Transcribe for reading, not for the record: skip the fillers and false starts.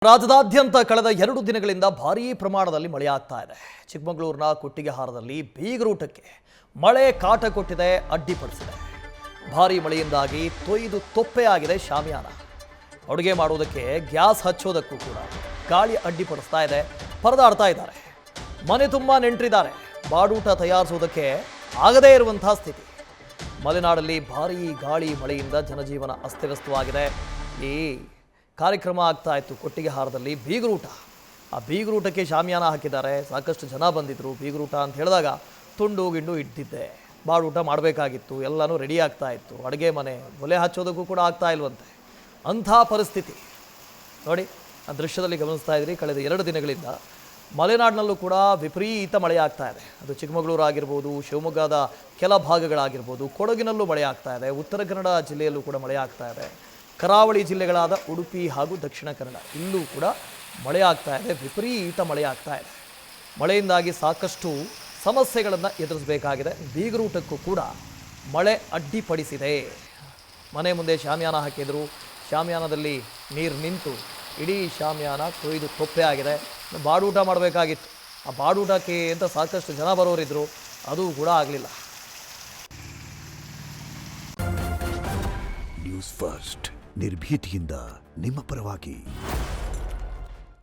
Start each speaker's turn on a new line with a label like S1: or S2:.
S1: ರಾಜ್ಯದಾದ್ಯಂತ ಕಳೆದ 2 ದಿನಗಳಿಂದ ಭಾರೀ ಪ್ರಮಾಣದಲ್ಲಿ ಮಳೆಯಾಗ್ತಾ ಇದೆ. ಚಿಕ್ಕಮಗಳೂರಿನ ಕೊಟ್ಟಿಗೆಹಾರದಲ್ಲಿ ಬೀಗರೂಟಕ್ಕೆ ಮಳೆ ಕಾಟ ಕೊಟ್ಟಿದೆ, ಅಡ್ಡಿಪಡಿಸಿದೆ. ಭಾರೀ ಮಳೆಯಿಂದಾಗಿ ತೊಯ್ದು ತೊಪ್ಪೆಯಾಗಿದೆ ಶಾಮಿಯಾನ. ಅಡುಗೆ ಮಾಡೋದಕ್ಕೆ ಗ್ಯಾಸ್ ಹಚ್ಚೋದಕ್ಕೂ ಕೂಡ ಗಾಳಿ ಅಡ್ಡಿಪಡಿಸ್ತಾ ಇದೆ, ಪರದಾಡ್ತಾ ಇದ್ದಾರೆ. ಮನೆ ತುಂಬ ನೆಂಟರಿದ್ದಾರೆ, ಬಾಡೂಟ ತಯಾರಿಸೋದಕ್ಕೆ ಆಗದೇ ಇರುವಂತಹ ಸ್ಥಿತಿ. ಮಲೆನಾಡಲ್ಲಿ ಭಾರೀ ಗಾಳಿ ಮಳೆಯಿಂದ ಜನಜೀವನ ಅಸ್ತವ್ಯಸ್ತವಾಗಿದೆ. ಈ ಕಾರ್ಯಕ್ರಮ ಆಗ್ತಾ ಇತ್ತು ಕೊಟ್ಟಿಗೆಹಾರದಲ್ಲಿ ಬೀಗರೂಟ. ಆ ಬೀಗರೂಟಕ್ಕೆ ಶಾಮಿಯಾನ ಹಾಕಿದ್ದಾರೆ. ಸಾಕಷ್ಟು ಜನ ಬಂದಿದ್ದರು. ಬೀಗರೂಟ ಅಂತ ಹೇಳಿದಾಗ ತುಂಡು ಗಿಂಡು ಇಟ್ಟಿದ್ದೆ, ಬಾಡೂಟ ಮಾಡಬೇಕಾಗಿತ್ತು, ಎಲ್ಲನೂ ರೆಡಿ ಆಗ್ತಾ ಇತ್ತು. ಅಡುಗೆ ಮನೆ ಒಲೆ ಹಚ್ಚೋದಕ್ಕೂ ಕೂಡ ಆಗ್ತಾ ಇಲ್ವಂತೆ. ಅಂಥ ಪರಿಸ್ಥಿತಿ ನೋಡಿ, ಆ ದೃಶ್ಯದಲ್ಲಿ ಗಮನಿಸ್ತಾ ಇದ್ರಿ. ಕಳೆದ 2 ದಿನಗಳಿಂದ ಮಲೆನಾಡಿನಲ್ಲೂ ಕೂಡ ವಿಪರೀತ ಮಳೆ ಆಗ್ತಾ ಇದೆ. ಅದು ಚಿಕ್ಕಮಗಳೂರು ಆಗಿರ್ಬೋದು, ಶಿವಮೊಗ್ಗದ ಕೆಲ ಭಾಗಗಳಾಗಿರ್ಬೋದು, ಕೊಡಗಿನಲ್ಲೂ ಮಳೆ ಆಗ್ತಾ ಇದೆ. ಉತ್ತರ ಕನ್ನಡ ಜಿಲ್ಲೆಯಲ್ಲೂ ಕೂಡ ಮಳೆ ಆಗ್ತಾ ಇದೆ. ಕರಾವಳಿ ಜಿಲ್ಲೆಗಳಾದ ಉಡುಪಿ ಹಾಗೂ ದಕ್ಷಿಣ ಕನ್ನಡ ಇಲ್ಲೂ ಕೂಡ ಮಳೆ ಆಗ್ತಾ ಇದೆ. ವಿಪರೀತ ಮಳೆ ಆಗ್ತಾ ಇದೆ. ಮಳೆಯಿಂದಾಗಿ ಸಾಕಷ್ಟು ಸಮಸ್ಯೆಗಳನ್ನು ಎದುರಿಸಬೇಕಾಗಿದೆ. ಬೀಗರೂಟಕ್ಕೂ ಕೂಡ ಮಳೆ ಅಡ್ಡಿಪಡಿಸಿದೆ. ಮನೆ ಮುಂದೆ ಶಾಮಿಯಾನ ಹಾಕಿದರು. ಶಾಮಿಯಾನದಲ್ಲಿ ನೀರು ನಿಂತು ಇಡೀ ಶಾಮಿಯಾನ ತೊಯ್ದು ತೊಪ್ಪೆ ಆಗಿದೆ. ಬಾಡೂಟ ಮಾಡಬೇಕಾಗಿತ್ತು. ಆ ಬಾಡೂಟಕ್ಕೆ ಅಂತ ಸಾಕಷ್ಟು ಜನ ಬರೋರಿದ್ದರು, ಅದು ಕೂಡ ಆಗಲಿಲ್ಲ.
S2: ನ್ಯೂಸ್ ಫಸ್ಟ್ ನಿರ್ಭೀತಿಯಿಂದ ನಿಮ್ಮ ಪರವಾಗಿ.